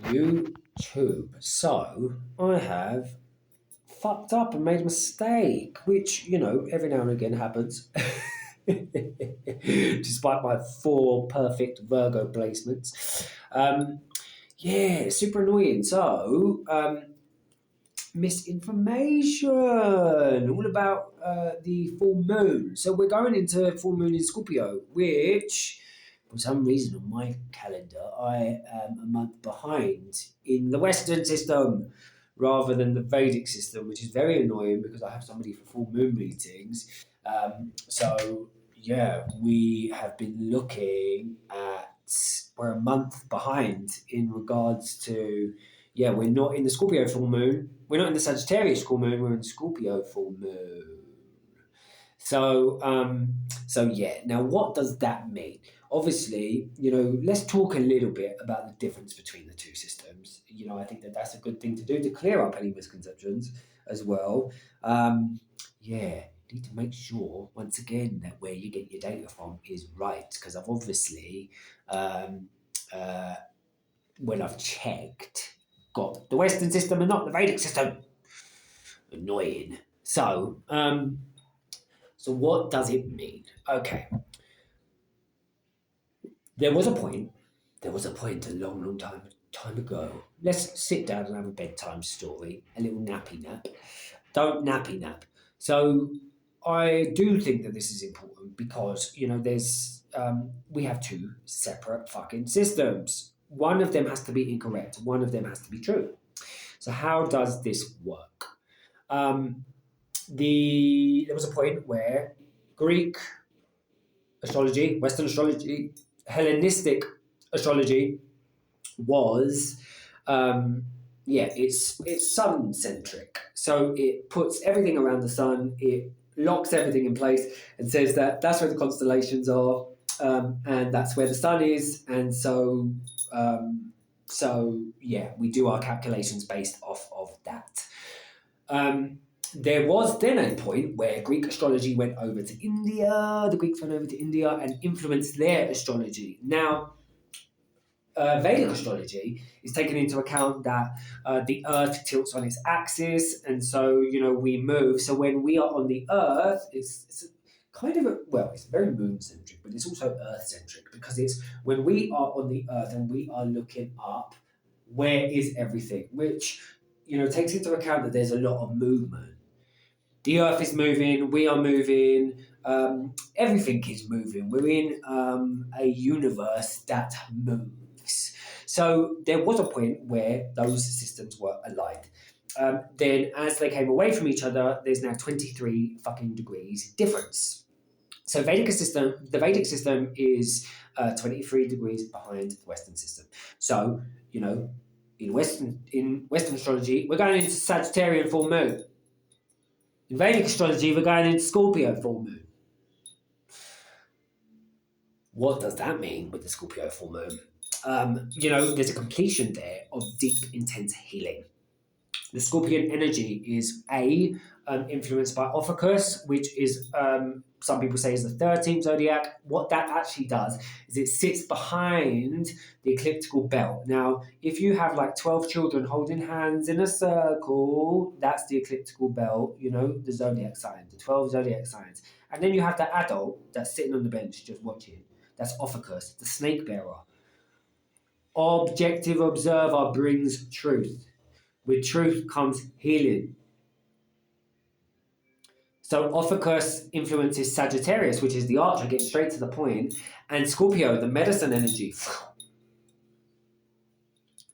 YouTube. So I have fucked up and made a mistake, which, every now and again happens. Despite my four perfect Virgo placements. Yeah, super annoying. So, misinformation all about the full moon. So we're going into full moon in Scorpio, which for some reason on my calendar I am a month behind in the Western system rather than the Vedic system, which is very annoying because I have somebody for full moon meetings. So yeah, we have been looking at we're a month behind in regards to we're not in the Scorpio full moon. We're not in the Sagittarius full moon. We're in Scorpio full moon. So yeah. Now, what does that mean? Obviously, let's talk a little bit about the difference between the two systems. I think that that's a good thing to do to clear up any misconceptions as well. Yeah, need to make sure once again that where you get your data from is right because I've obviously uh, when I've checked, got the Western system and not the Vedic system. Annoying. So what does it mean? Okay, there was a point. There was a point a long, long time ago. Let's sit down and have a bedtime story, a little nappy nap. Don't nappy nap. So I do think that this is important because there's we have two separate fucking systems. One of them has to be incorrect. One of them has to be true. So how does this work? Um, there was a point where Greek astrology, Western astrology, Hellenistic astrology was it's sun centric. So it puts everything around the sun, it locks everything in place and says that that's where the constellations are, and that's where the sun is, and so we do our calculations based off of that. There was then a point where Greek astrology went over to India. The Greeks went over to India and influenced their astrology. Now, Vedic astrology is taking into account that the Earth tilts on its axis, and so we move. So when we are on the Earth, it's kind of it's very moon centric, but it's also Earth centric because it's when we are on the Earth and we are looking up, where is everything? Which takes into account that there's a lot of movement. The Earth is moving, we are moving, everything is moving. We're in a universe that moves. So there was a point where those systems were aligned. Then, as they came away from each other, there's now 23 fucking degrees difference. So the Vedic system is 23 degrees behind the Western system. So, in Western astrology, we're going into Sagittarian full moon. In Vedic astrology, we're going into Scorpio full moon. What does that mean with the Scorpio full moon? There's a completion there of deep, intense healing. The Scorpion energy is influenced by Ophiuchus, which is some people say is the 13th zodiac. What that actually does is it sits behind the ecliptical belt. Now, if you have like 12 children holding hands in a circle, that's the ecliptical belt, the zodiac sign, the 12 zodiac signs. And then you have the adult that's sitting on the bench just watching. That's Ophiuchus, the snake bearer. Objective observer brings truth. With truth comes healing. So Ophiuchus influences Sagittarius, which is the archer, getting straight to the point, and Scorpio, the medicine energy.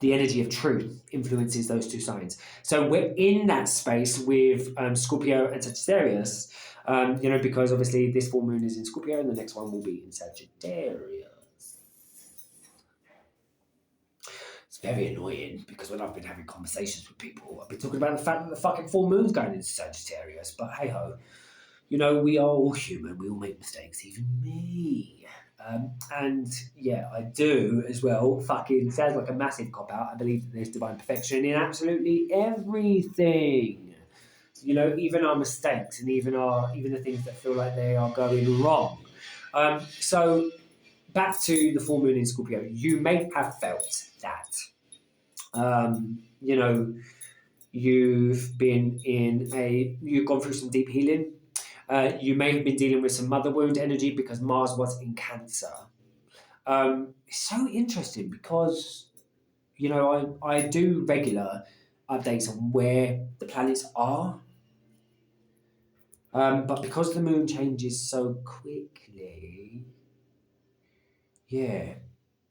The energy of truth influences those two signs. So we're in that space with Scorpio and Sagittarius, because obviously this full moon is in Scorpio and the next one will be in Sagittarius. It's very annoying because when I've been having conversations with people, I've been talking about the fact that the fucking full moon's going into Sagittarius. But hey ho, we are all human. We all make mistakes, even me. And yeah, I do as well. Fucking sounds like a massive cop out. I believe that there's divine perfection in absolutely everything. Even our mistakes and even the things that feel like they are going wrong. So back to the full moon in Scorpio, you may have felt that You know, you've gone through some deep healing. You may have been dealing with some mother wound energy because Mars was in Cancer. It's so interesting because I do regular updates on where the planets are, but because the moon changes so quickly, yeah,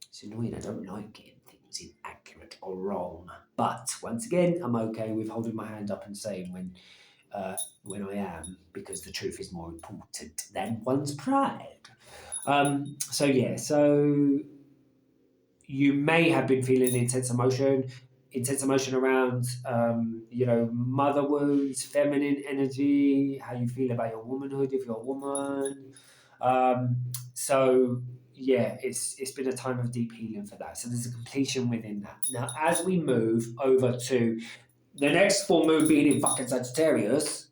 it's annoying. I don't like getting things inaccurate or wrong. But once again, I'm okay with holding my hand up and saying when I am, because the truth is more important than one's pride. So yeah, so you may have been feeling intense emotion around, mother wounds, feminine energy, how you feel about your womanhood if you're a woman. Um, so yeah, it's been a time of deep healing for that. So there's a completion within that. Now, as we move over to the next full moon being in fucking Sagittarius,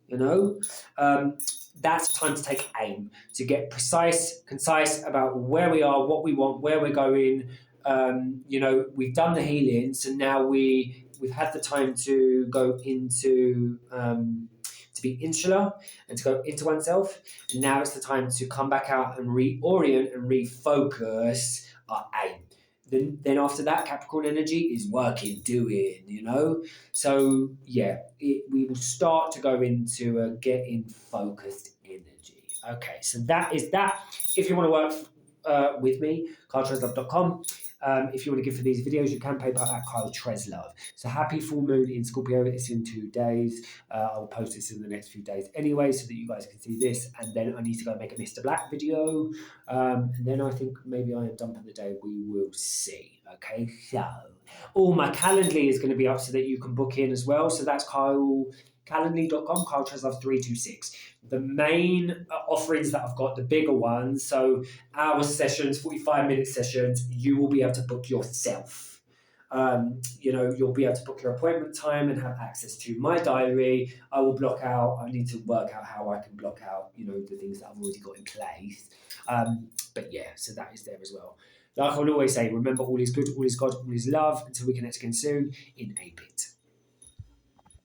that's time to take aim, to get precise, concise about where we are, what we want, where we're going. We've done the healing, so now we've had the time to go into to be insular and to go into oneself. And now it's the time to come back out and reorient and refocus our aim. Then after that, Capricorn energy is working, doing. So yeah, we will start to go into a getting focused energy. Okay, so that is that. If you want to work with me, carltreslove.com. If you want to give for these videos, you can PayPal at Kyle Treslove. So happy full moon in Scorpio. It's in 2 days. I'll post this in the next few days anyway, so that you guys can see this. And then I need to go make a Mr. Black video. And then I think maybe I am done for the day. We will see. Okay, so my Calendly is going to be up so that you can book in as well. So that's Calendly.com, Kyle Treslove 326. The main offerings that I've got, the bigger ones, so hour sessions, 45-minute sessions, you will be able to book yourself. You'll be able to book your appointment time and have access to my diary. I need to work out how I can block out, the things that I've already got in place. But yeah, so that is there as well. Like I will always say, remember, all is good, all is God, all is love. Until we connect again soon, in a bit.